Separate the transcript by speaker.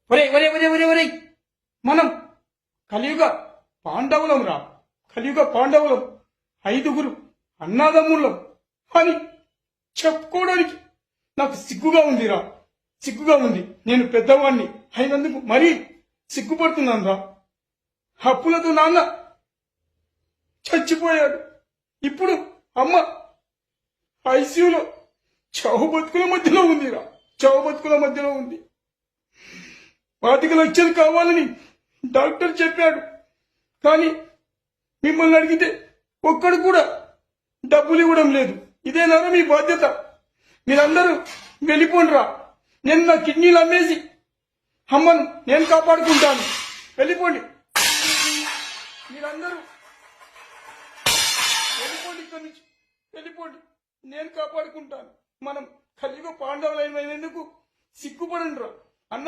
Speaker 1: ఒరే ఒరే ఒరే ఒరే ఒరే మనం కలియుగ పాండవులం రా, కలియుగ పాండవులం, 5గురు అన్నాదమ్ములం అని చెప్పుకోవడానికి నాకు సిగ్గుగా ఉందిరా, సిగ్గుగా ఉంది. నేను పెద్దవాణ్ణి అయినందుకు మరీ సిగ్గుపడుతున్నాను రా. అప్పులతో నాన్న చచ్చిపోయాడు. ఇప్పుడు అమ్మ ఐసీయూలో చావు బతుకుల మధ్యలో ఉందిరా, చావు బతుకుల మధ్యలో ఉంది. 25 లక్షలు కావాలని డాక్టర్ చెప్పాడు. కానీ మిమ్మల్ని అడిగితే ఒక్కడు కూడా డబ్బులు ఇవ్వడం లేదు. ఇదేనారా మీ బాధ్యత? మీరందరూ వెళ్ళిపోండిరా. నేను నా కిడ్నీలు అమ్మేసి అమ్మను నేను కాపాడుకుంటాను. వెళ్ళిపోండి, మీరందరూ వెళ్ళిపోండి, ఇక్కడి నుంచి వెళ్ళిపోండి, నేను కాపాడుకుంటాను. మనం కలియుగ పాండవులైనందుకు సిగ్గుపడండి రా అన్న.